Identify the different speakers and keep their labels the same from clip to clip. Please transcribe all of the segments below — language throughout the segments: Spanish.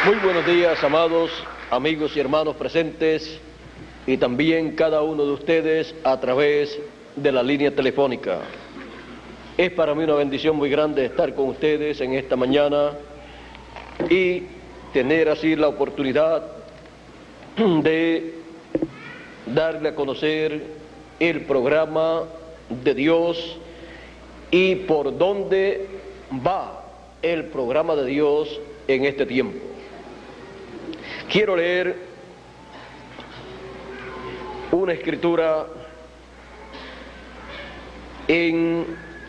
Speaker 1: Muy buenos días, amados amigos y hermanos presentes, y también cada uno de ustedes a través de la línea telefónica. Es para mí una bendición muy grande estar con ustedes en esta mañana y tener así la oportunidad de darle a conocer el programa de Dios y por dónde va el programa de Dios en este tiempo. Quiero leer una escritura en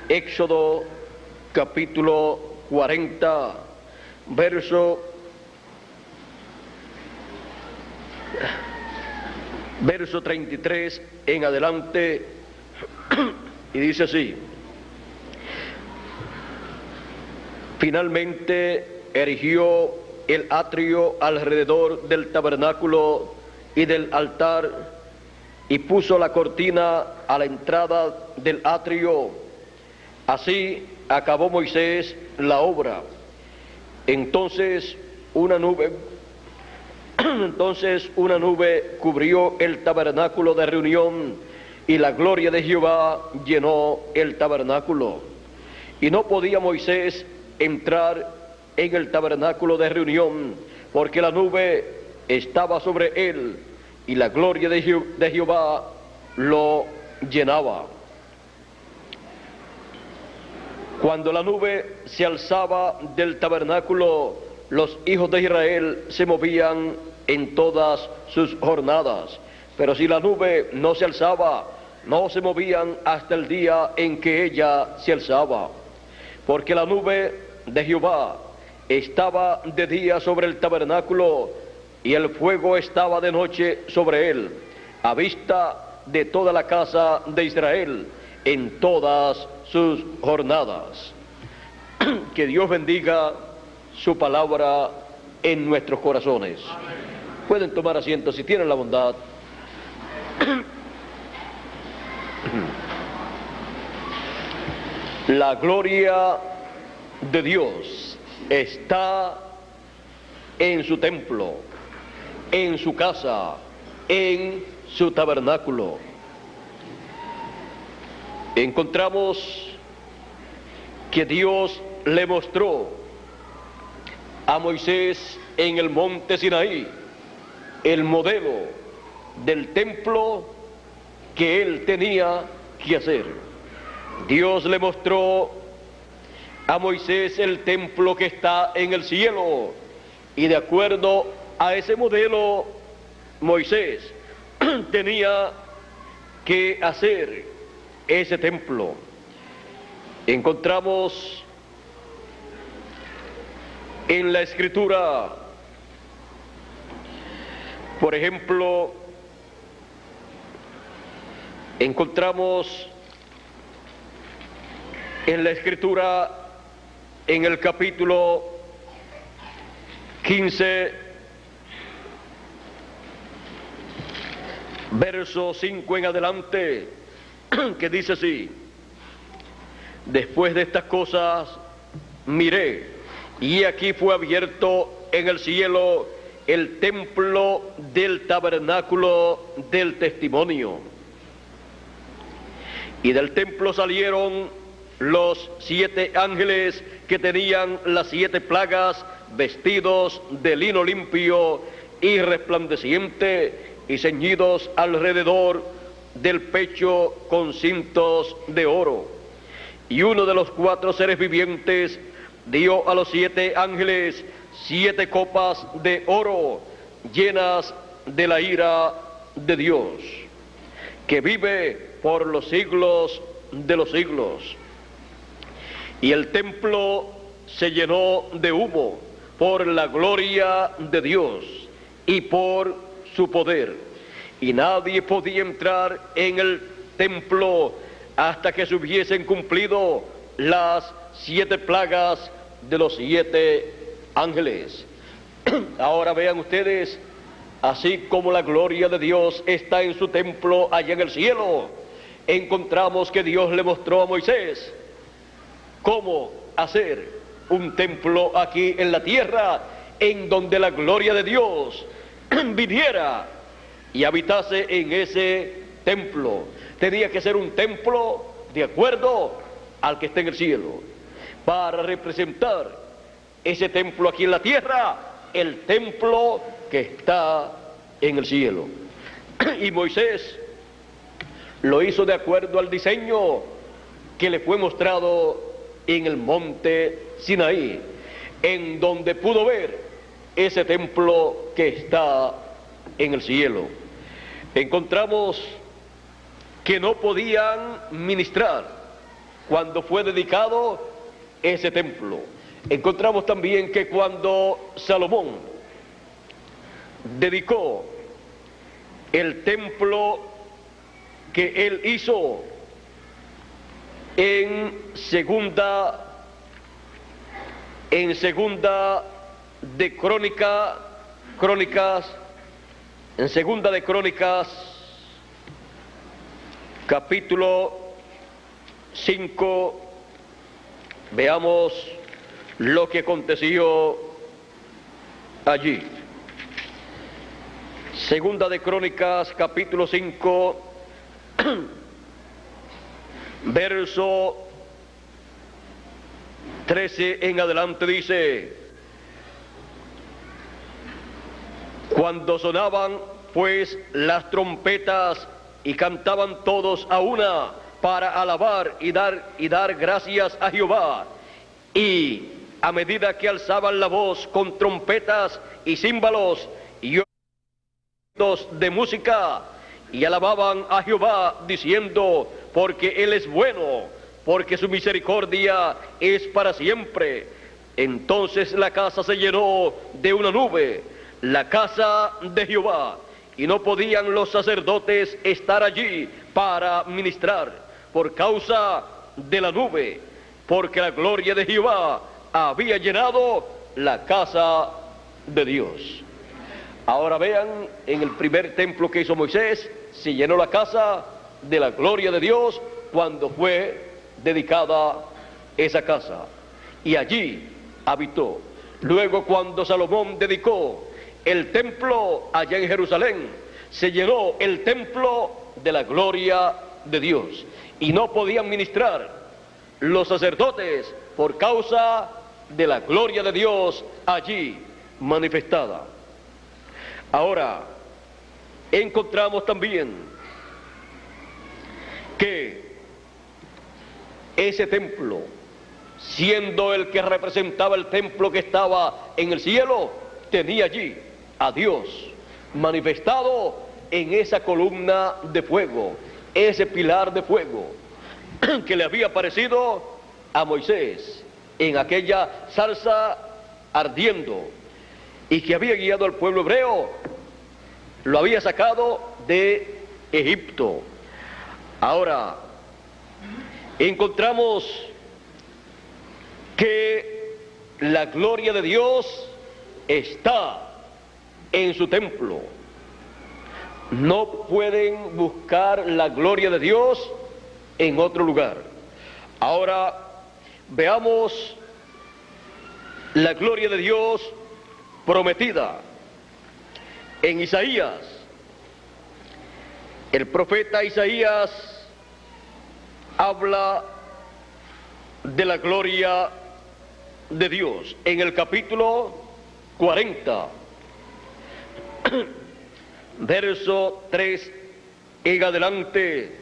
Speaker 1: Éxodo capítulo 40, verso 33 en adelante, y dice así: Finalmente erigió el atrio alrededor del tabernáculo y del altar, y puso la cortina a la entrada del atrio. Así acabó Moisés la obra. Entonces una nube cubrió el tabernáculo de reunión, y la gloria de Jehová llenó el tabernáculo. Y no podía Moisés entrar en el tabernáculo de reunión, porque la nube estaba sobre él, y la gloria de Jehová lo llenaba. Cuando la nube se alzaba del tabernáculo, los hijos de Israel se movían en todas sus jornadas. Pero si la nube no se alzaba, no se movían hasta el día en que ella se alzaba. Porque la nube de Jehová estaba de día sobre el tabernáculo, y el fuego estaba de noche sobre él, a vista de toda la casa de Israel en todas sus jornadas. Que Dios bendiga su palabra en nuestros corazones. Pueden tomar asiento si tienen la bondad. La gloria de Dios está en su templo, en su casa, en su tabernáculo. Encontramos que Dios le mostró a Moisés en el monte Sinaí el modelo del templo que él tenía que hacer. Dios le mostró a Moisés el templo que está en el cielo, y de acuerdo a ese modelo Moisés tenía que hacer ese templo. Encontramos en la Escritura, por ejemplo, encontramos en la Escritura, en el capítulo 15, verso 5 en adelante, que dice así: Después de estas cosas miré, y aquí fue abierto en el cielo el templo del tabernáculo del testimonio. Y del templo salieron los 7 ángeles que tenían las 7 plagas, vestidos de lino limpio y resplandeciente, y ceñidos alrededor del pecho con cintos de oro. Y uno de los 4 seres vivientes dio a los 7 ángeles 7 copas de oro, llenas de la ira de Dios, que vive por los siglos de los siglos. Y el templo se llenó de humo por la gloria de Dios y por su poder, y nadie podía entrar en el templo hasta que se hubiesen cumplido las 7 plagas de los 7 ángeles. Ahora vean ustedes, así como la gloria de Dios está en su templo allá en el cielo, encontramos que Dios le mostró a Moisés cómo hacer un templo aquí en la tierra, en donde la gloria de Dios viniera y habitase en ese templo. Tenía que ser un templo de acuerdo al que está en el cielo, para representar ese templo aquí en la tierra, el templo que está en el cielo. Y Moisés lo hizo de acuerdo al diseño que le fue mostrado en el monte Sinaí, en donde pudo ver ese templo que está en el cielo. Encontramos que no podían ministrar cuando fue dedicado ese templo. Encontramos también que cuando Salomón dedicó el templo que él hizo en segunda de Crónicas, capítulo 5, veamos lo que aconteció allí. Segunda de Crónicas, capítulo 5, verso 13 en adelante dice: cuando sonaban pues las trompetas y cantaban todos a una para alabar y dar gracias a Jehová, y a medida que alzaban la voz con trompetas y címbalos y de música, y alababan a Jehová diciendo: porque Él es bueno, porque su misericordia es para siempre. Entonces la casa se llenó de una nube, la casa de Jehová, y no podían los sacerdotes estar allí para ministrar por causa de la nube, porque la gloria de Jehová había llenado la casa de Dios. Ahora vean, en el primer templo que hizo Moisés, se llenó la casa de la gloria de Dios cuando fue dedicada esa casa, y allí habitó. Luego, cuando Salomón dedicó el templo allá en Jerusalén, se llenó el templo de la gloria de Dios, y no podían ministrar los sacerdotes por causa de la gloria de Dios allí manifestada. Ahora, encontramos también que ese templo, siendo el que representaba el templo que estaba en el cielo, tenía allí a Dios manifestado en esa columna de fuego, ese pilar de fuego que le había aparecido a Moisés en aquella zarza ardiendo, y que había guiado al pueblo hebreo, lo había sacado de Egipto. Ahora, encontramos que la gloria de Dios está en su templo. No pueden buscar la gloria de Dios en otro lugar. Ahora, veamos la gloria de Dios prometida en Isaías. El profeta Isaías habla de la gloria de Dios en el capítulo 40, verso 3 en adelante.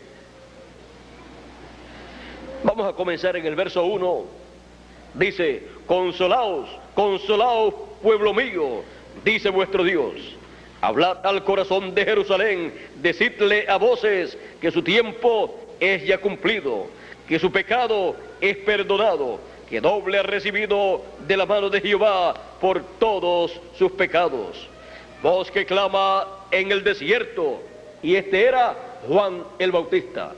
Speaker 1: Vamos a comenzar en el verso 1. Dice: consolaos, consolaos, pueblo mío, dice vuestro Dios. Hablad al corazón de Jerusalén, decidle a voces que su tiempo es ya cumplido, que su pecado es perdonado, que doble ha recibido de la mano de Jehová por todos sus pecados. Voz que clama en el desierto, y este era Juan el Bautista.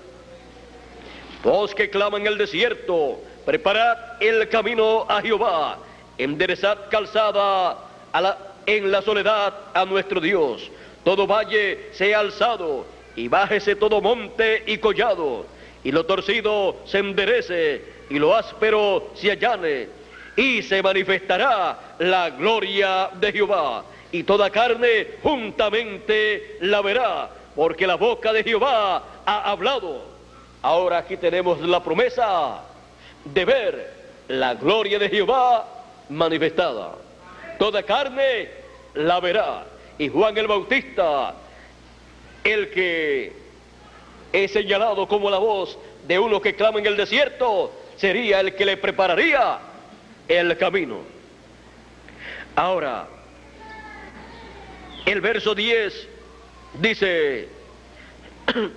Speaker 1: Voz que clama en el desierto: preparad el camino a Jehová, enderezad calzada en la soledad a nuestro Dios. Todo valle sea alzado, y bájese todo monte y collado, y lo torcido se enderece, y lo áspero se allane, y se manifestará la gloria de Jehová, y toda carne juntamente la verá, porque la boca de Jehová ha hablado. Ahora aquí tenemos la promesa de ver la gloria de Jehová manifestada. Toda carne la verá. Y Juan el Bautista, el que es señalado como la voz de uno que clama en el desierto, sería el que le prepararía el camino. Ahora, el verso 10 dice,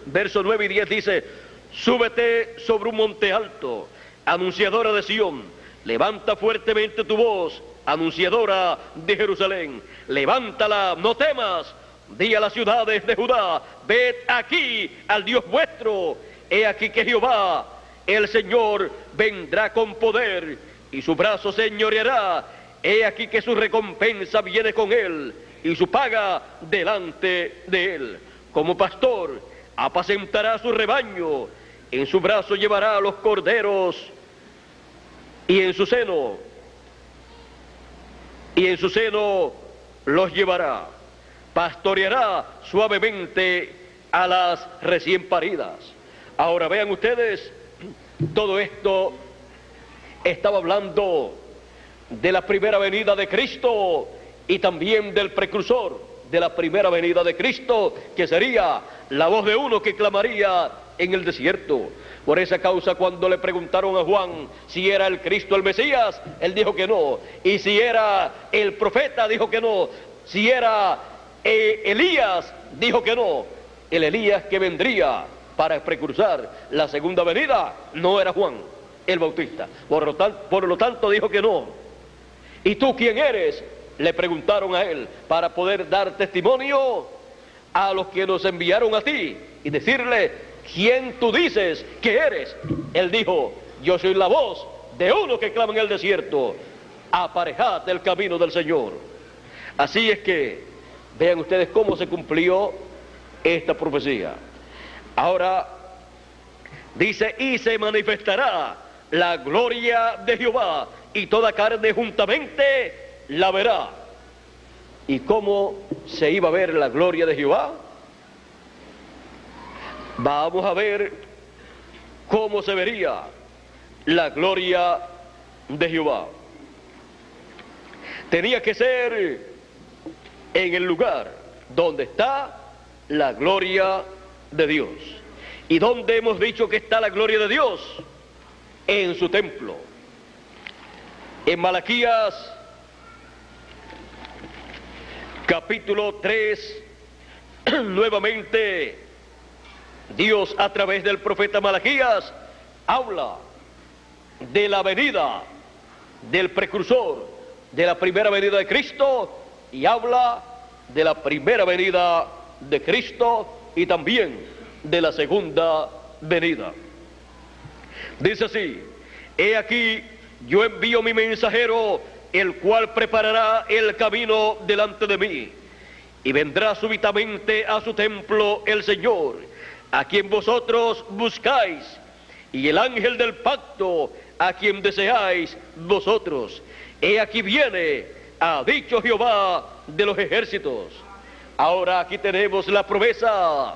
Speaker 1: verso 9 y 10 dice: súbete sobre un monte alto, anunciadora de Sión, levanta fuertemente tu voz, anunciadora de Jerusalén, levántala, no temas, di a las ciudades de Judá, ved aquí al Dios vuestro, he aquí que Jehová, el Señor, vendrá con poder, y su brazo señoreará, he aquí que su recompensa viene con él, y su paga delante de él. Como pastor, apacentará su rebaño, en su brazo llevará a los corderos, y en su seno los llevará. Pastoreará suavemente a las recién paridas. Ahora vean ustedes, todo esto estaba hablando de la primera venida de Cristo y también del precursor de la primera venida de Cristo, que sería la voz de uno que clamaría en el desierto. Por esa causa, cuando le preguntaron a Juan si era el Cristo el Mesías, él dijo que no. Y si era el profeta, dijo que no. Si era Elías, dijo que no. El Elías que vendría para precursar la segunda venida no era Juan el Bautista. Por lo tanto dijo que no. ¿Y tú quién eres?, le preguntaron a él, para poder dar testimonio a los que nos enviaron a ti y decirle: ¿quién tú dices que eres? Él dijo: yo soy la voz de uno que clama en el desierto, aparejad el camino del Señor. Así es que vean ustedes cómo se cumplió esta profecía. Ahora dice: y se manifestará la gloria de Jehová, y toda carne juntamente la verá. ¿Y cómo se iba a ver la gloria de Jehová? Vamos a ver cómo se vería la gloria de Jehová. Tenía que ser en el lugar donde está la gloria de Dios. ¿Y dónde hemos dicho que está la gloria de Dios? En su templo. En Malaquías capítulo 3, nuevamente Dios, a través del profeta Malaquías, habla de la venida del precursor de la primera venida de Cristo, y habla de la primera venida de Cristo y también de la segunda venida. Dice así: he aquí, yo envío mi mensajero, el cual preparará el camino delante de mí, y vendrá súbitamente a su templo el Señor, a quien vosotros buscáis, y el ángel del pacto, a quien deseáis vosotros. He aquí viene, ha dicho Jehová de los ejércitos. Ahora aquí tenemos la promesa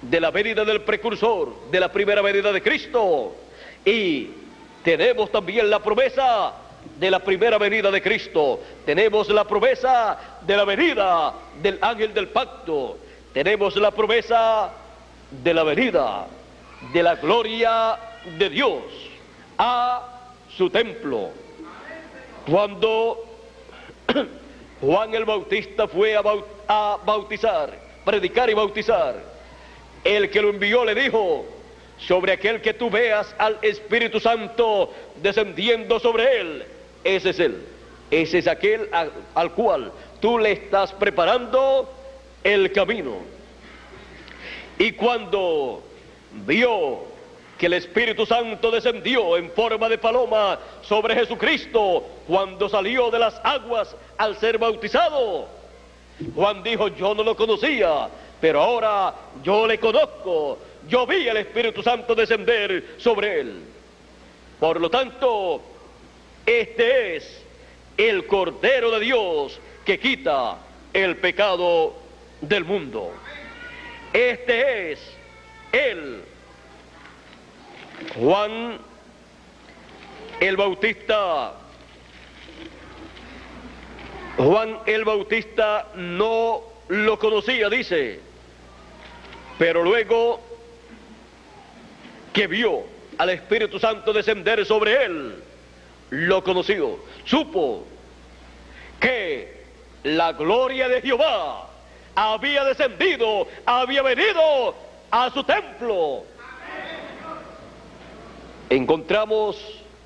Speaker 1: de la venida del precursor, de la primera venida de Cristo, y tenemos también la promesa de la primera venida de Cristo. Tenemos la promesa de la venida del ángel del pacto. Tenemos la promesa de la venida de la gloria de Dios a su templo. Cuando Juan el Bautista fue a bautizar, predicar y bautizar, el que lo envió le dijo: sobre aquel que tú veas al Espíritu Santo descendiendo sobre él, ese es él. Ese es aquel al cual tú le estás preparando el camino. Y cuando vio que el Espíritu Santo descendió en forma de paloma sobre Jesucristo cuando salió de las aguas al ser bautizado, Juan dijo: yo no lo conocía, pero ahora yo le conozco. Yo vi el Espíritu Santo descender sobre él. Por lo tanto, Este es el Cordero de Dios que quita el pecado del mundo. Este es él. Juan el Bautista. Juan el Bautista no lo conocía, dice, pero luego que vio al Espíritu Santo descender sobre él, lo conoció, supo que la gloria de Jehová había descendido, había venido a su templo. Encontramos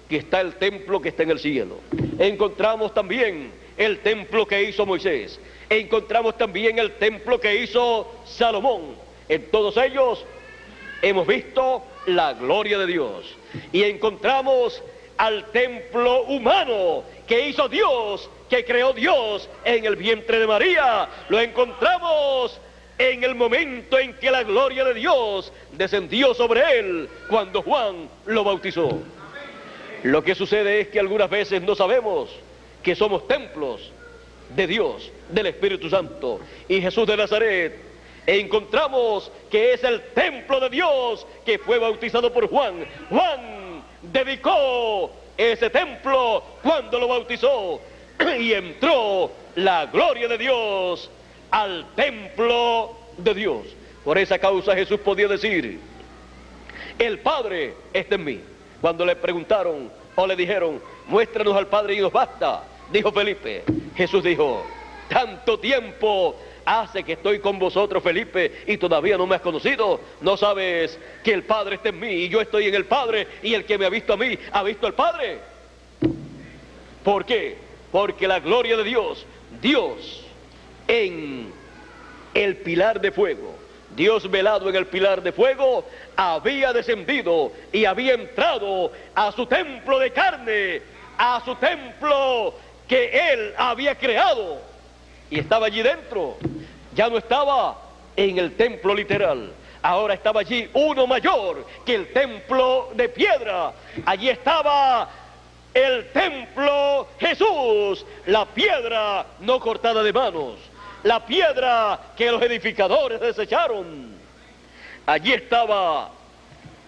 Speaker 1: que está el templo que está en el cielo. Encontramos también el templo que hizo Moisés. Encontramos también el templo que hizo Salomón. En todos ellos hemos visto la gloria de Dios. Y encontramos al templo humano que hizo Dios, que creó Dios en el vientre de María. Lo encontramos en el momento en que la gloria de Dios descendió sobre él cuando Juan lo bautizó. Lo que sucede es que algunas veces no sabemos que somos templos de Dios, del Espíritu Santo. Y Jesús de Nazaret, encontramos que es el templo de Dios que fue bautizado por Juan. Juan dedicó ese templo cuando lo bautizó y entró la gloria de Dios al templo de Dios. Por esa causa Jesús podía decir: el Padre está en mí. Cuando le preguntaron o le dijeron: muéstranos al Padre y nos basta, dijo Felipe. Jesús dijo: tanto tiempo hace que estoy con vosotros, Felipe, y todavía no me has conocido. ¿No sabes que el Padre está en mí y yo estoy en el Padre, y el que me ha visto a mí ha visto al Padre? ¿Por qué? Porque la gloria de Dios, Dios en el pilar de fuego, Dios velado en el pilar de fuego, había descendido y había entrado a su templo de carne, a su templo que él había creado, y estaba allí dentro. Ya no estaba en el templo literal, ahora estaba allí uno mayor que el templo de piedra. Allí estaba el templo Jesús, la piedra no cortada de manos, la piedra que los edificadores desecharon. Allí estaba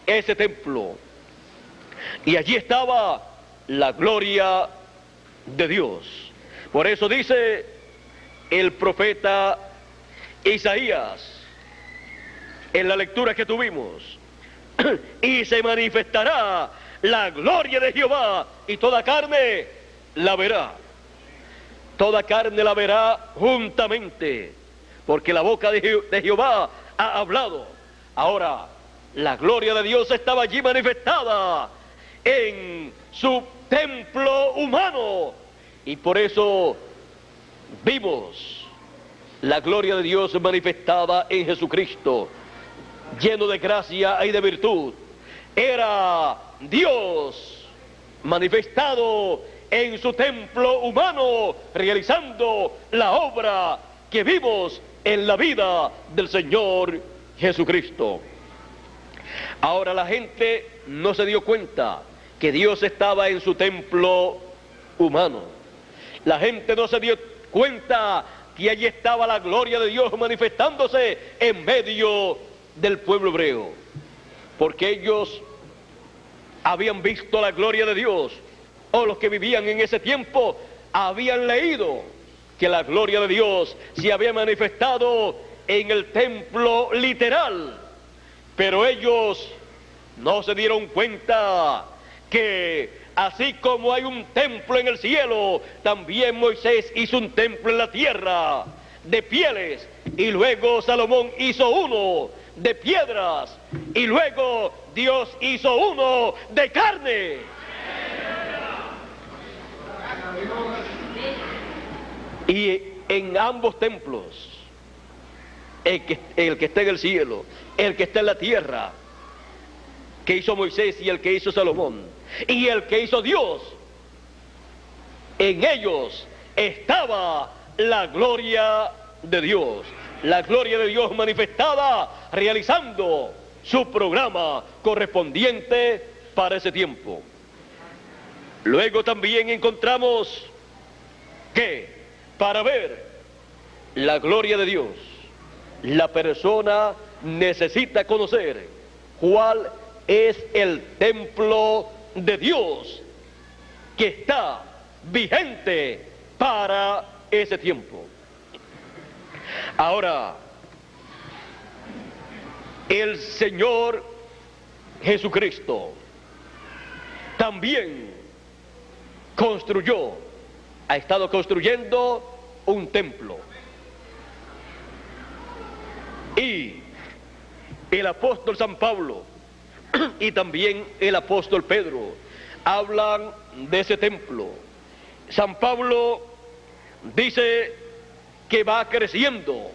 Speaker 1: ese templo, y allí estaba la gloria de Dios. Por eso dice el profeta Isaías en la lectura que tuvimos: y se manifestará la gloria de Jehová, y toda carne la verá. Toda carne la verá juntamente, porque la boca de Jehová ha hablado. Ahora, la gloria de Dios estaba allí manifestada en su templo humano, y por eso vimos la gloria de Dios manifestada en Jesucristo, lleno de gracia y de virtud. Era Dios manifestado en su templo humano, realizando la obra que vimos en la vida del Señor Jesucristo. Ahora la gente no se dio cuenta que Dios estaba en su templo humano. La gente no se dio cuenta que allí estaba la gloria de Dios manifestándose en medio del pueblo hebreo, porque ellos habían visto la gloria de Dios, o los que vivían en ese tiempo habían leído que la gloria de Dios se había manifestado en el templo literal, pero ellos no se dieron cuenta que así como hay un templo en el cielo, también Moisés hizo un templo en la tierra de pieles, y luego Salomón hizo uno de piedras, y luego Dios hizo uno de carne. Y en ambos templos, el que está en el cielo, el que está en la tierra, que hizo Moisés, y el que hizo Salomón, y el que hizo Dios, en ellos estaba la gloria de Dios. La gloria de Dios manifestada, realizando su programa correspondiente para ese tiempo. Luego también encontramos que para ver la gloria de Dios, la persona necesita conocer cuál es el templo de Dios que está vigente para ese tiempo. Ahora, el Señor Jesucristo también ha estado construyendo un templo. Y el apóstol San Pablo y también el apóstol Pedro hablan de ese templo. San Pablo dice que va creciendo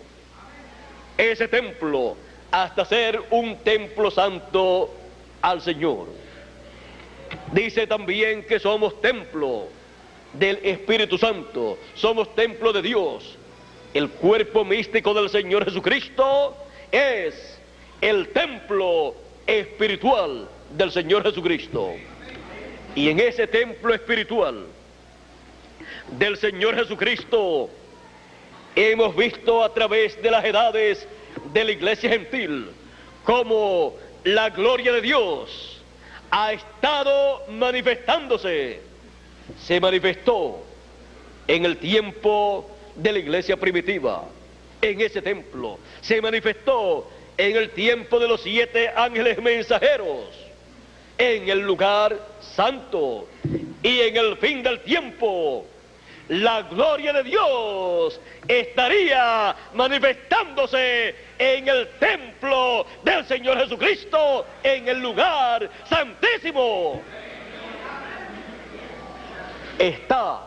Speaker 1: ese templo hasta ser un templo santo al Señor. Dice también que somos templo del Espíritu Santo, somos templo de Dios. El cuerpo místico del Señor Jesucristo es el templo espiritual del Señor Jesucristo. Y en ese templo espiritual del Señor Jesucristo hemos visto a través de las edades de la iglesia gentil cómo la gloria de Dios ha estado manifestándose. Se manifestó en el tiempo de la iglesia primitiva, en ese templo. Se manifestó en el tiempo de los 7 ángeles mensajeros, en el lugar santo. Y en el fin del tiempo, la gloria de Dios estaría manifestándose en el templo del Señor Jesucristo, en el lugar santísimo. Está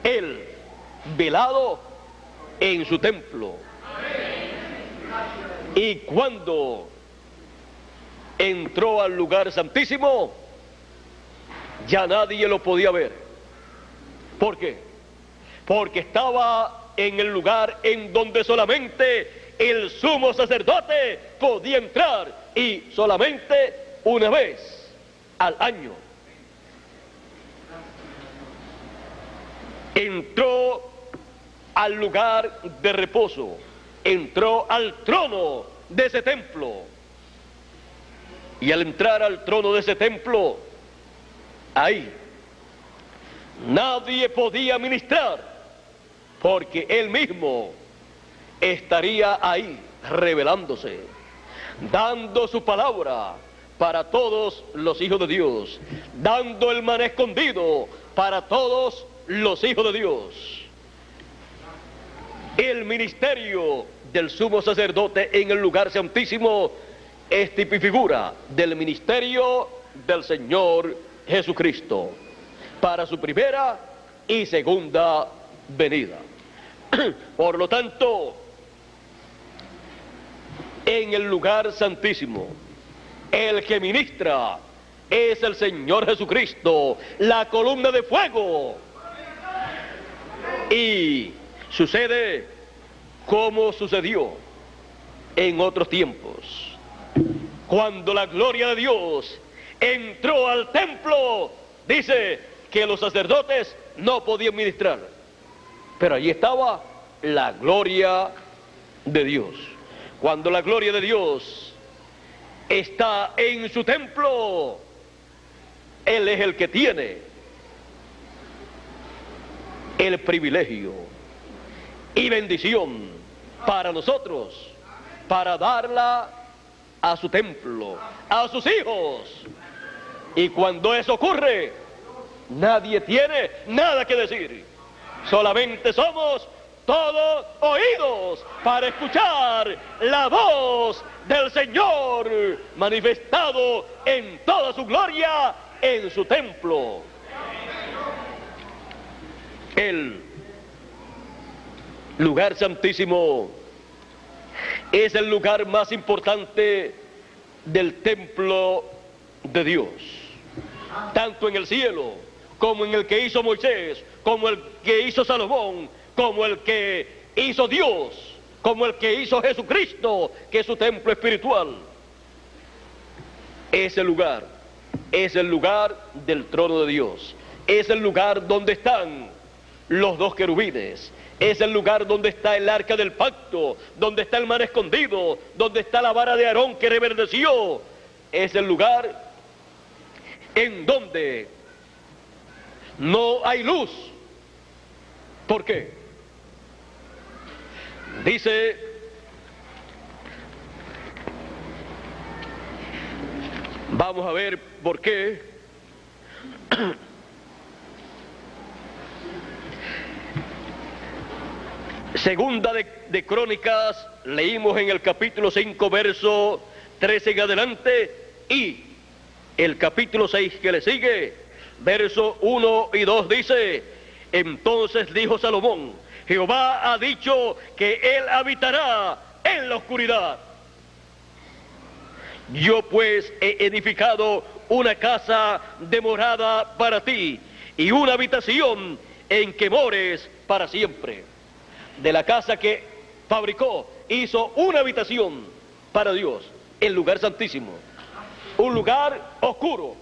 Speaker 1: Él velado en su templo. Y cuando entró al lugar santísimo, ya nadie lo podía ver. ¿Por qué? Porque estaba en el lugar en donde solamente el sumo sacerdote podía entrar, y solamente una vez al año. Entró al lugar de reposo, entró al trono de ese templo. Y al entrar al trono de ese templo, ahí nadie podía ministrar, porque Él mismo estaría ahí revelándose, dando su palabra para todos los hijos de Dios, dando el maná escondido para todos los hijos de Dios. El ministerio del sumo sacerdote en el lugar santísimo es tipo y figura del ministerio del Señor Jesucristo para su primera y segunda venida. Por lo tanto, en el lugar santísimo, el que ministra es el Señor Jesucristo, la columna de fuego. Y sucede como sucedió en otros tiempos. Cuando la gloria de Dios entró al templo, dice que los sacerdotes no podían ministrar, pero allí estaba la gloria de Dios. Cuando la gloria de Dios está en su templo, Él es el que tiene el privilegio y bendición para nosotros, para darla a su templo, a sus hijos. Y cuando eso ocurre, nadie tiene nada que decir. Solamente somos todos oídos para escuchar la voz del Señor manifestado en toda su gloria en su templo. El lugar santísimo es el lugar más importante del templo de Dios, tanto en el cielo como en el que hizo Moisés, como el que hizo Salomón, como el que hizo Dios, como el que hizo Jesucristo, que es su templo espiritual. Ese lugar es el lugar del trono de Dios. Es el lugar donde están los dos querubines. Es el lugar donde está el arca del pacto, donde está el mar escondido, donde está la vara de Aarón que reverdeció. Es el lugar en donde no hay luz. ¿Por qué? Dice, vamos a ver por qué. Segunda de Crónicas, leímos en el capítulo 5, verso 13 en adelante, y el capítulo 6 que le sigue, verso 1 y 2 dice: entonces dijo Salomón, Jehová ha dicho que él habitará en la oscuridad. Yo pues he edificado una casa de morada para ti, y una habitación en que mores para siempre. De la casa que fabricó, hizo una habitación para Dios, el lugar santísimo, un lugar oscuro.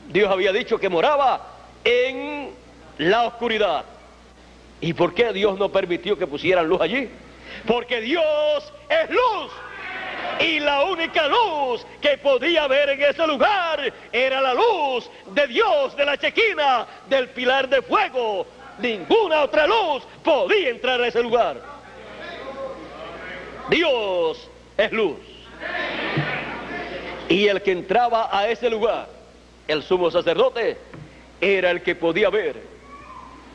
Speaker 1: Dios había dicho que moraba en la oscuridad. ¿Y por qué Dios no permitió que pusieran luz allí? Porque Dios es luz. Y la única luz que podía haber en ese lugar era la luz de Dios, de la Chequina, del pilar de fuego. Ninguna otra luz podía entrar a ese lugar. Dios es luz. Y el que entraba a ese lugar, el sumo sacerdote, era el que podía ver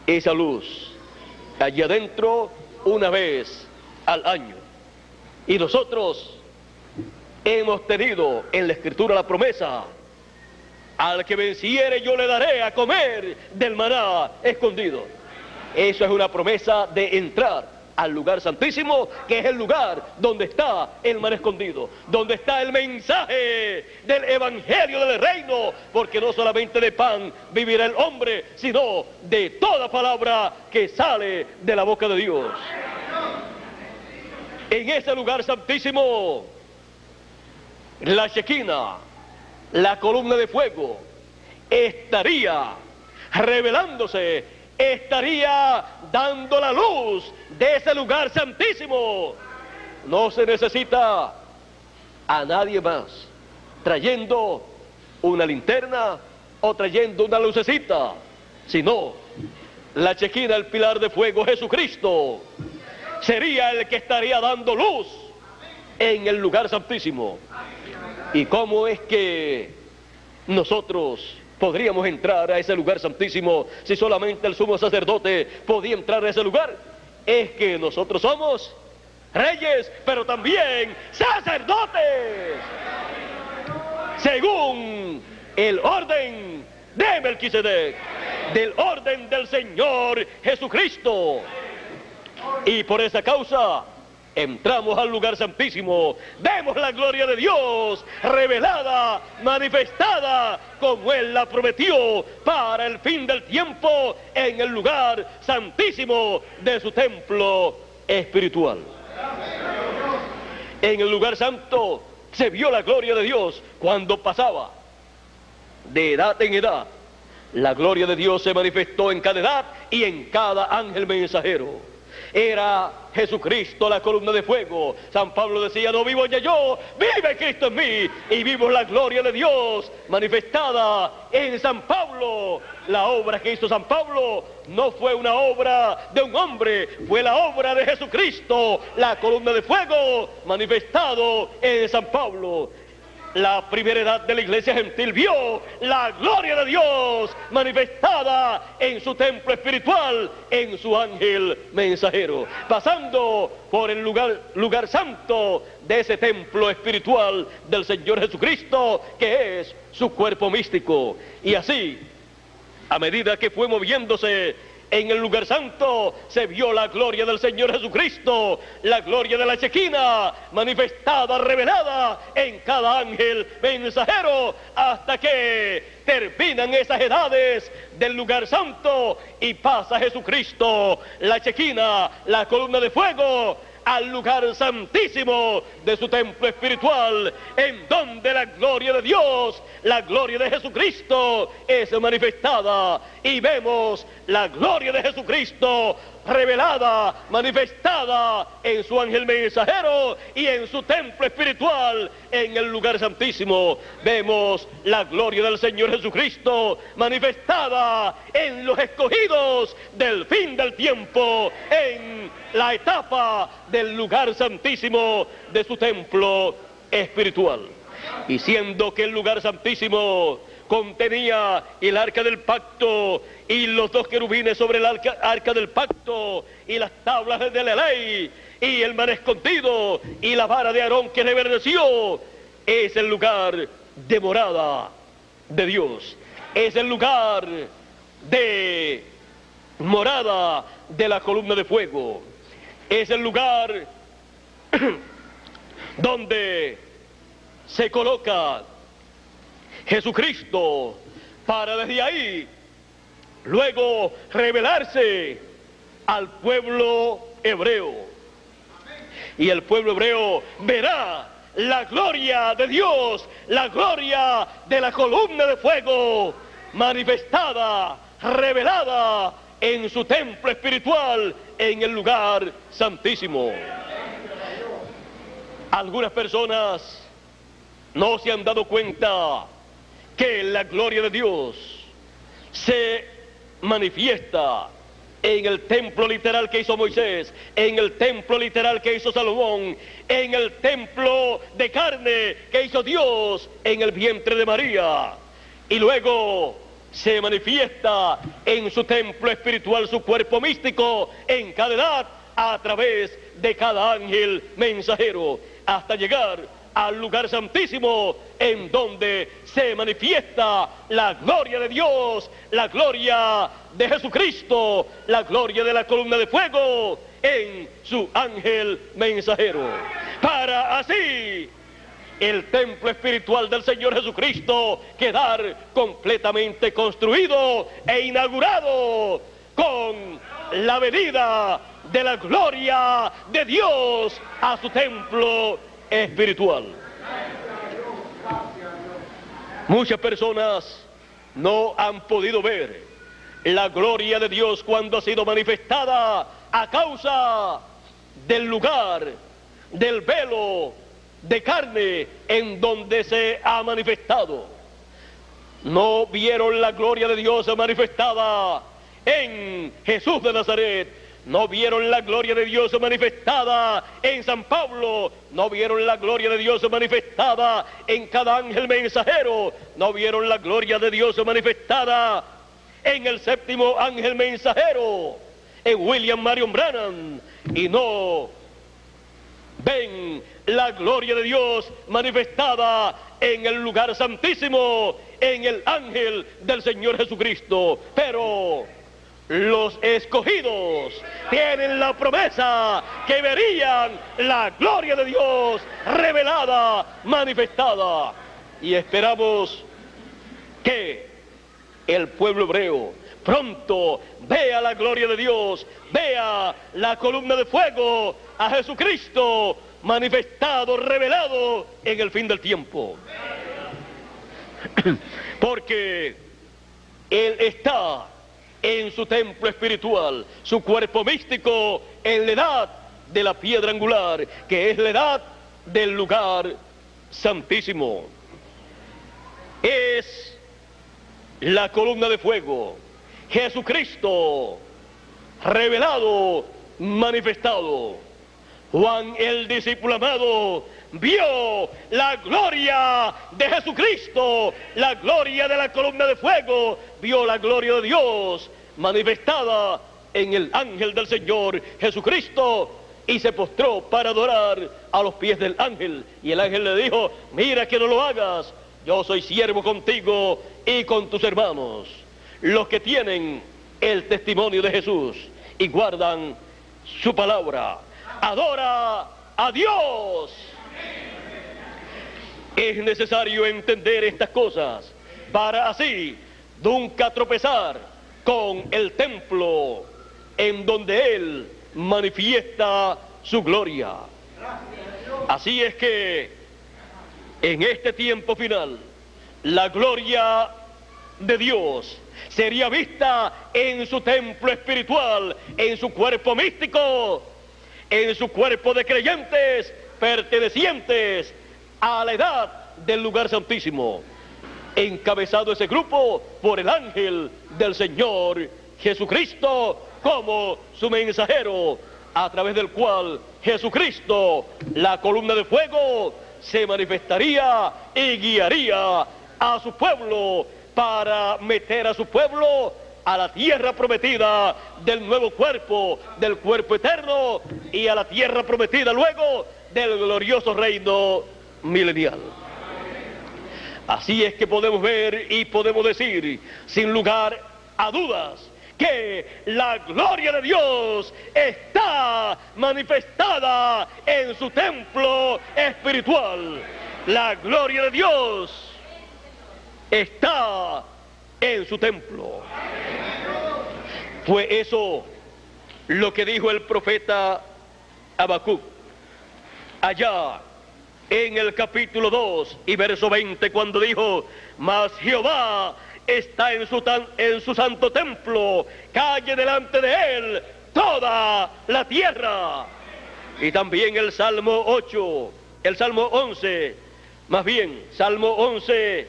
Speaker 1: esa luz allí adentro una vez al año. Y nosotros hemos tenido en la Escritura la promesa: al que venciere yo le daré a comer del maná escondido. Eso es una promesa de entrar al lugar santísimo, que es el lugar donde está el maná escondido, donde está el mensaje del evangelio del reino, porque no solamente de pan vivirá el hombre, sino de toda palabra que sale de la boca de Dios. En ese lugar santísimo, la Chequina, la columna de fuego, estaría revelándose, estaría dando la luz de ese lugar santísimo. No se necesita a nadie más trayendo una linterna o trayendo una lucecita, sino la Chequina, el pilar de fuego, Jesucristo, sería el que estaría dando luz en el lugar santísimo. ¿Y cómo es que nosotros podríamos entrar a ese lugar santísimo si solamente el sumo sacerdote podía entrar a ese lugar? Es que nosotros somos reyes, pero también sacerdotes, según el orden de Melquisedec, del orden del Señor Jesucristo. Y por esa causa entramos al lugar santísimo, vemos la gloria de Dios revelada, manifestada, como Él la prometió para el fin del tiempo, en el lugar santísimo de su templo espiritual. En el lugar santo se vio la gloria de Dios cuando pasaba de edad en edad. La gloria de Dios se manifestó en cada edad y en cada ángel mensajero. Era Jesucristo la columna de fuego. San Pablo decía: no vivo ya yo, vive Cristo en mí. Y vimos la gloria de Dios manifestada en San Pablo. La obra que hizo San Pablo no fue una obra de un hombre, fue la obra de Jesucristo, la columna de fuego manifestado en San Pablo. La primera edad de la iglesia gentil vio la gloria de Dios manifestada en su templo espiritual, en su ángel mensajero, pasando por el lugar santo de ese templo espiritual del Señor Jesucristo, que es su cuerpo místico. Y así, a medida que fue moviéndose en el lugar santo, se vio la gloria del Señor Jesucristo, la gloria de la Chequina, manifestada, revelada en cada ángel mensajero, hasta que terminan esas edades del lugar santo y pasa Jesucristo, la Chequina, la columna de fuego, al lugar santísimo de su templo espiritual, en donde la gloria de Dios, la gloria de Jesucristo es manifestada, y vemos la gloria de Jesucristo revelada, manifestada en su ángel mensajero y en su templo espiritual en el lugar santísimo. Vemos la gloria del Señor Jesucristo manifestada en los escogidos del fin del tiempo, en la etapa del lugar santísimo de su templo espiritual. Y siendo que el lugar santísimo contenía el arca del pacto y los dos querubines sobre el arca del pacto y las tablas de la ley y el maná escondido y la vara de Aarón que reverdeció, es el lugar de morada de Dios, es el lugar de morada de la columna de fuego, es el lugar donde se coloca Jesucristo para desde ahí luego revelarse al pueblo hebreo. Y el pueblo hebreo verá la gloria de Dios, la gloria de la columna de fuego manifestada, revelada en su templo espiritual en el lugar santísimo. Algunas personas no se han dado cuenta que la gloria de Dios se manifiesta en el templo literal que hizo Moisés, en el templo literal que hizo Salomón, en el templo de carne que hizo Dios en el vientre de María, y luego se manifiesta en su templo espiritual, su cuerpo místico, en cada edad, a través de cada ángel mensajero, hasta llegar al lugar santísimo, en donde se manifiesta la gloria de Dios, la gloria de Jesucristo, la gloria de la columna de fuego en su ángel mensajero, para así el templo espiritual del Señor Jesucristo quedar completamente construido e inaugurado con la venida de la gloria de Dios a su templo espiritual. Muchas personas no han podido ver la gloria de Dios cuando ha sido manifestada a causa del lugar, del velo de carne en donde se ha manifestado. No vieron la gloria de Dios manifestada en Jesús de Nazaret, no vieron la gloria de Dios manifestada en San Pablo, no vieron la gloria de Dios manifestada en cada ángel mensajero, no vieron la gloria de Dios manifestada en el séptimo ángel mensajero, en William Marion Branham, y no ven la gloria de Dios manifestada en el lugar santísimo, en el ángel del Señor Jesucristo. Pero los escogidos tienen la promesa que verían la gloria de Dios revelada, manifestada, y esperamos que el pueblo hebreo pronto vea la gloria de Dios, vea la columna de fuego, a Jesucristo manifestado, revelado en el fin del tiempo. Porque Él está en su templo espiritual, su cuerpo místico, en la edad de la piedra angular, que es la edad del lugar santísimo. Es la columna de fuego, Jesucristo revelado, manifestado. Juan, el discípulo amado, vio la gloria de Jesucristo, la gloria de la columna de fuego, vio la gloria de Dios manifestada en el ángel del Señor Jesucristo, y se postró para adorar a los pies del ángel. Y el ángel le dijo: mira que no lo hagas, yo soy siervo contigo y con tus hermanos, los que tienen el testimonio de Jesús y guardan su palabra. Adora a Dios. Es necesario entender estas cosas para así nunca tropezar con el templo en donde Él manifiesta su gloria. Así es que en este tiempo final, la gloria de Dios sería vista en su templo espiritual, en su cuerpo místico, en su cuerpo de creyentes pertenecientes a la edad del lugar santísimo, encabezado ese grupo por el ángel del Señor Jesucristo como su mensajero, a través del cual Jesucristo, la columna de fuego, se manifestaría y guiaría a su pueblo para meter a su pueblo a la tierra prometida del nuevo cuerpo, del cuerpo eterno, y a la tierra prometida luego del glorioso reino milenial. Así es que podemos ver y podemos decir, sin lugar a dudas, que la gloria de Dios está manifestada en su templo espiritual. La gloria de Dios está en su templo. Fue eso lo que dijo el profeta Habacuc allá en el capítulo 2 y verso 20, cuando dijo: mas Jehová está en su santo templo, calle delante de él toda la tierra. Y también el Salmo 11, Salmo 11,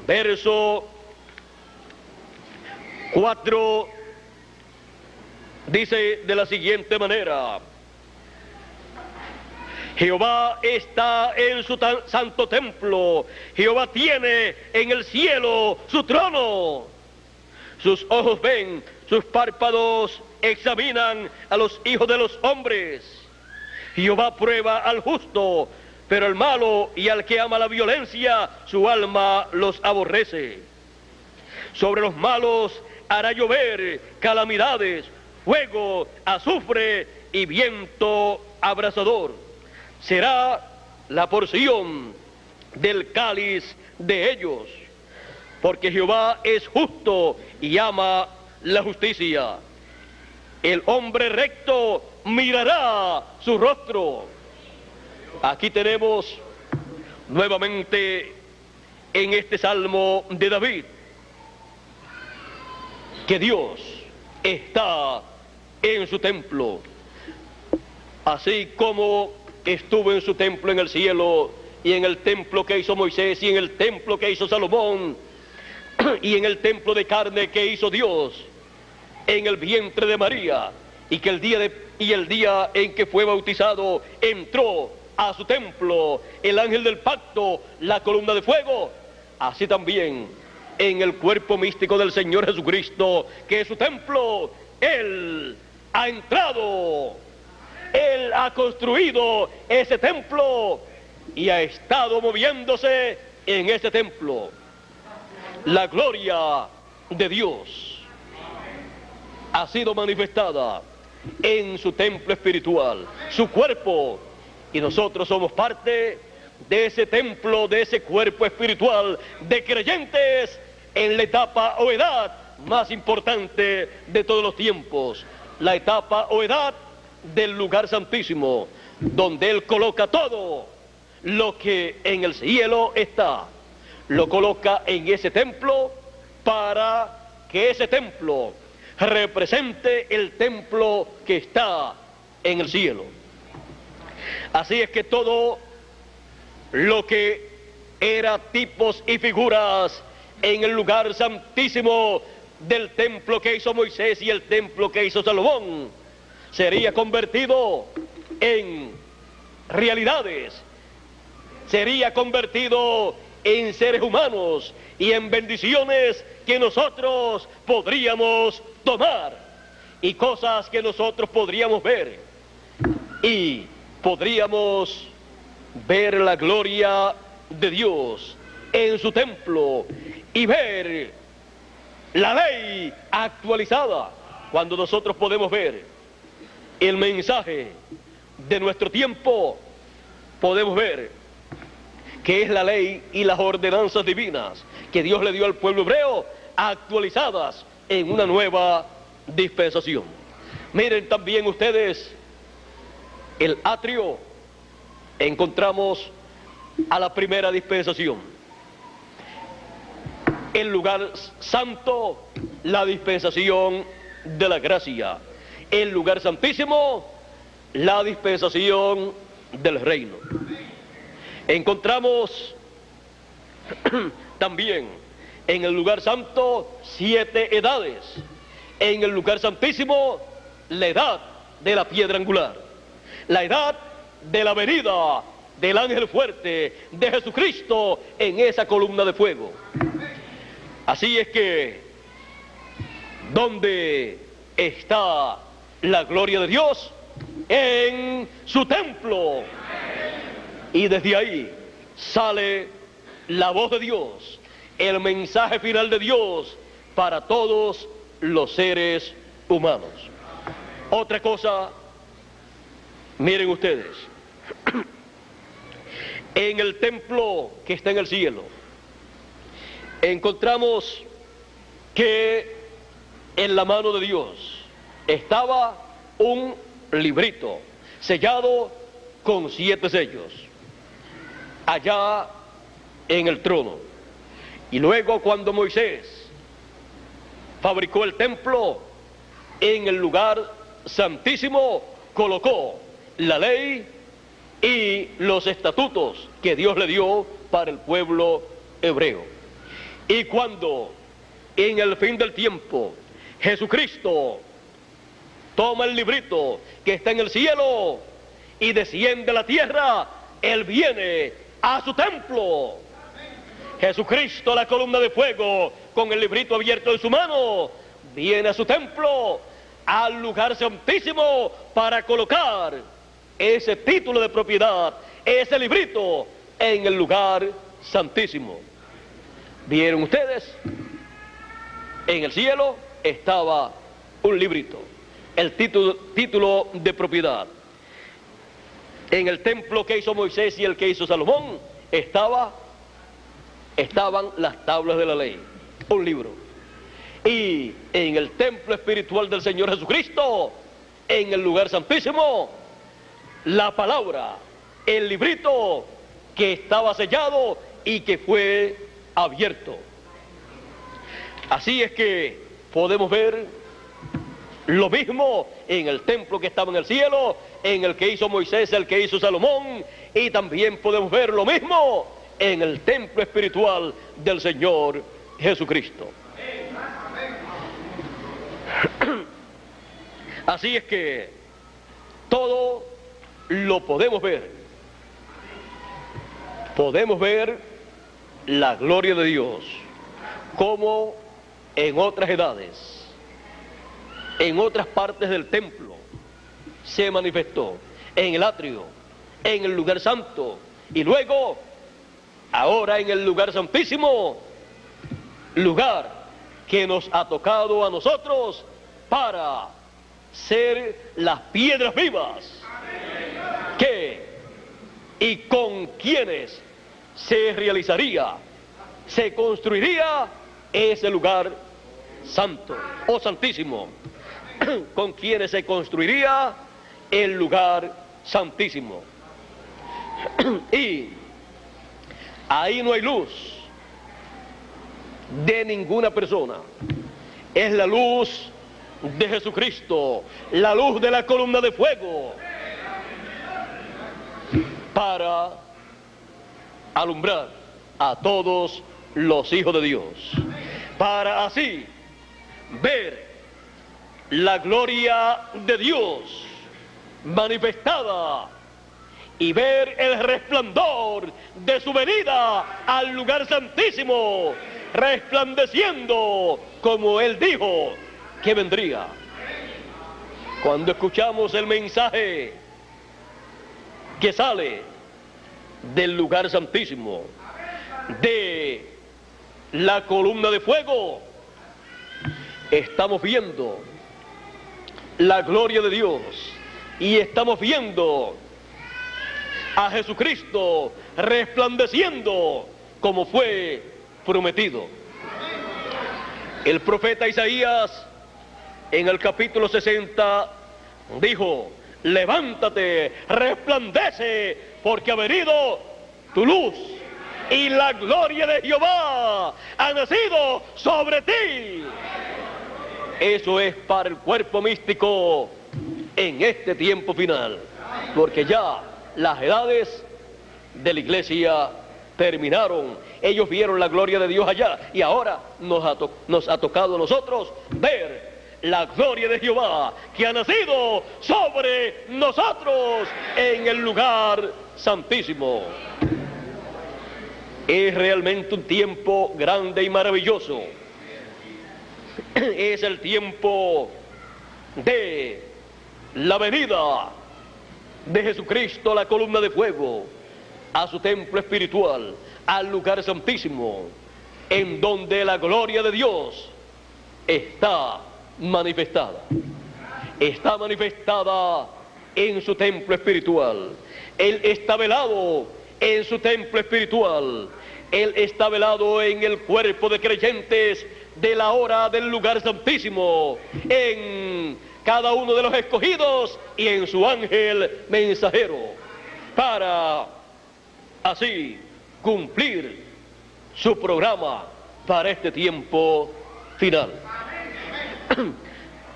Speaker 1: verso 4, dice de la siguiente manera: Jehová está en su santo templo, Jehová tiene en el cielo su trono. Sus ojos ven, sus párpados examinan a los hijos de los hombres. Jehová prueba al justo, pero al malo y al que ama la violencia, su alma los aborrece. Sobre los malos hará llover calamidades, fuego, azufre y viento abrasador. Será la porción del cáliz de ellos, porque Jehová es justo y ama la justicia. El hombre recto mirará su rostro. Aquí tenemos nuevamente en este salmo de David que Dios está en su templo, así como estuvo en su templo en el cielo, y en el templo que hizo Moisés, y en el templo que hizo Salomón, y en el templo de carne que hizo Dios en el vientre de María, y que el día en que fue bautizado entró a su templo el ángel del pacto, la columna de fuego. Así también en el cuerpo místico del Señor Jesucristo, que es su templo, Él ha entrado, Él ha construido ese templo y ha estado moviéndose en ese templo. La gloria de Dios ha sido manifestada en su templo espiritual, su cuerpo, y nosotros somos parte de ese templo, de ese cuerpo espiritual de creyentes en la etapa o edad más importante de todos los tiempos, la etapa o edad del lugar santísimo, donde Él coloca todo lo que en el cielo está, lo coloca en ese templo para que ese templo represente el templo que está en el cielo. Así es que todo lo que era tipos y figuras en el lugar santísimo del templo que hizo Moisés y el templo que hizo Salomón sería convertido en realidades, sería convertido en seres humanos y en bendiciones que nosotros podríamos tomar y cosas que nosotros podríamos ver, y podríamos ver la gloria de Dios en su templo y ver la ley actualizada. Cuando nosotros podemos ver el mensaje de nuestro tiempo, podemos ver que es la ley y las ordenanzas divinas que Dios le dio al pueblo hebreo, actualizadas en una nueva dispensación. Miren también ustedes el atrio, encontramos a la primera dispensación. El lugar santo, la dispensación de la gracia. El lugar santísimo, la dispensación del reino. Encontramos también en el lugar santo 7 edades. En el lugar santísimo, la edad de la piedra angular, la edad de la venida del ángel fuerte de Jesucristo en esa columna de fuego. Así es que, ¿dónde está la gloria de Dios? En su templo. Y desde ahí sale la voz de Dios, el mensaje final de Dios para todos los seres humanos. Otra cosa, miren ustedes, en el templo que está en el cielo, encontramos que en la mano de Dios estaba un librito sellado con 7 sellos, allá en el trono. Y luego, cuando Moisés fabricó el templo, en el lugar santísimo colocó la ley y los estatutos que Dios le dio para el pueblo hebreo. Y cuando en el fin del tiempo Jesucristo toma el librito que está en el cielo y desciende a la tierra, Él viene a su templo. Jesucristo, la columna de fuego, con el librito abierto en su mano, viene a su templo, al lugar santísimo, para colocar ese título de propiedad, ese librito, en el lugar santísimo. ¿Vieron ustedes? En el cielo estaba un librito, el título de propiedad. En el templo que hizo Moisés y el que hizo Salomón estaban las tablas de la ley, un libro. Y en el templo espiritual del Señor Jesucristo, en el lugar santísimo, la palabra, el librito que estaba sellado y que fue abierto. Así es que podemos ver lo mismo en el templo que estaba en el cielo, en el que hizo Moisés, el que hizo Salomón, y también podemos ver lo mismo en el templo espiritual del Señor Jesucristo. Así es que todo lo podemos ver. Podemos ver la gloria de Dios, como en otras edades, en otras partes del templo, se manifestó en el atrio, en el lugar santo, y luego, ahora en el lugar santísimo, lugar que nos ha tocado a nosotros para ser las piedras vivas, que y con quienes se realizaría, se construiría ese lugar santo o santísimo, con quienes se construiría el lugar santísimo. Y ahí no hay luz de ninguna persona, es la luz de Jesucristo, la luz de la columna de fuego, para alumbrar a todos los hijos de Dios, para así ver la gloria de Dios manifestada y ver el resplandor de su venida al lugar santísimo, resplandeciendo como Él dijo que vendría. Cuando escuchamos el mensaje que sale del lugar santísimo, de la columna de fuego, estamos viendo la gloria de Dios y estamos viendo a Jesucristo resplandeciendo como fue prometido. El profeta Isaías en el capítulo 60 dijo: levántate, resplandece, porque ha venido tu luz y la gloria de Jehová ha nacido sobre ti. Eso es para el cuerpo místico en este tiempo final, porque ya las edades de la iglesia terminaron. Ellos vieron la gloria de Dios allá y ahora nos ha tocado a nosotros ver la gloria de Jehová que ha nacido sobre nosotros en el lugar santísimo. Es realmente un tiempo grande y maravilloso. Es el tiempo de la venida de Jesucristo, la columna de fuego, a su templo espiritual, al lugar santísimo, en donde la gloria de Dios está manifestada. Está manifestada en su templo espiritual. Él está velado en su templo espiritual. Él está velado en el cuerpo de creyentes de la hora del lugar santísimo, en cada uno de los escogidos y en su ángel mensajero, para así cumplir su programa para este tiempo final.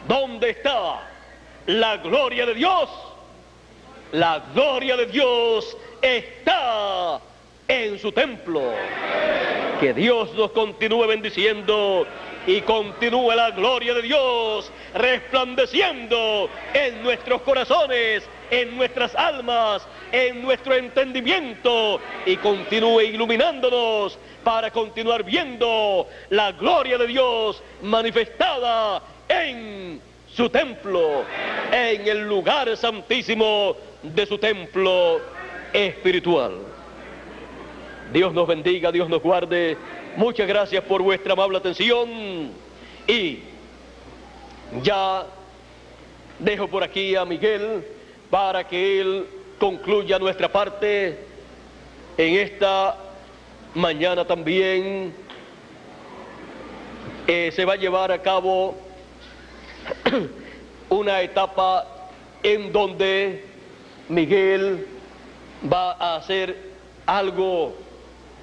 Speaker 1: ¿Dónde está la gloria de Dios? La gloria de Dios está en su templo. Que Dios nos continúe bendiciendo y continúe la gloria de Dios resplandeciendo en nuestros corazones, en nuestras almas, en nuestro entendimiento, y continúe iluminándonos para continuar viendo la gloria de Dios manifestada en su templo, en el lugar santísimo de su templo espiritual. Dios nos bendiga, Dios nos guarde. Muchas gracias por vuestra amable atención y ya dejo por aquí a Miguel para que él concluya nuestra parte en esta mañana. También se va a llevar a cabo una etapa en donde Miguel va a hacer algo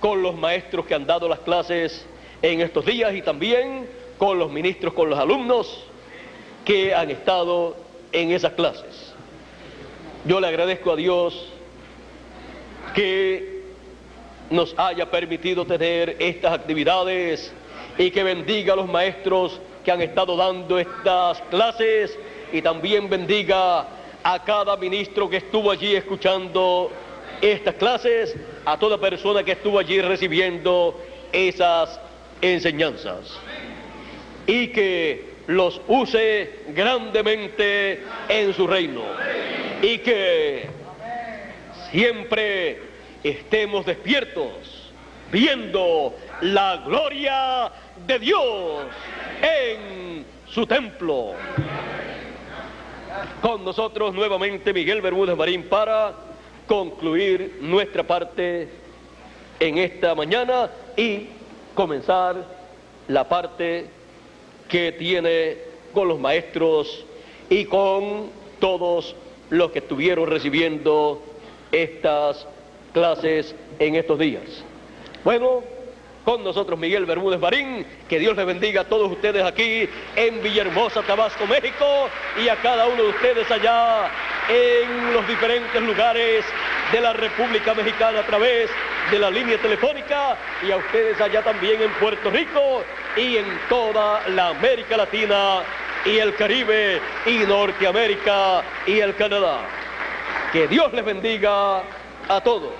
Speaker 1: con los maestros que han dado las clases en estos días y también con los ministros, con los alumnos que han estado en esas clases. Yo le agradezco a Dios que nos haya permitido tener estas actividades y que bendiga a los maestros que han estado dando estas clases y también bendiga a cada ministro que estuvo allí escuchando estas clases, a toda persona que estuvo allí recibiendo esas enseñanzas, y que los use grandemente en su reino, y que siempre estemos despiertos viendo la gloria de Dios en su templo. Con nosotros nuevamente Miguel Bermúdez Marín para concluir nuestra parte en esta mañana y comenzar la parte que tiene con los maestros y con todos los que estuvieron recibiendo estas clases en estos días. Bueno, con nosotros Miguel Bermúdez Marín, que Dios les bendiga a todos ustedes aquí en Villahermosa, Tabasco, México, y a cada uno de ustedes allá en los diferentes lugares de la República Mexicana a través de la línea telefónica, y a ustedes allá también en Puerto Rico y en toda la América Latina y el Caribe y Norteamérica y el Canadá. Que Dios les bendiga a todos.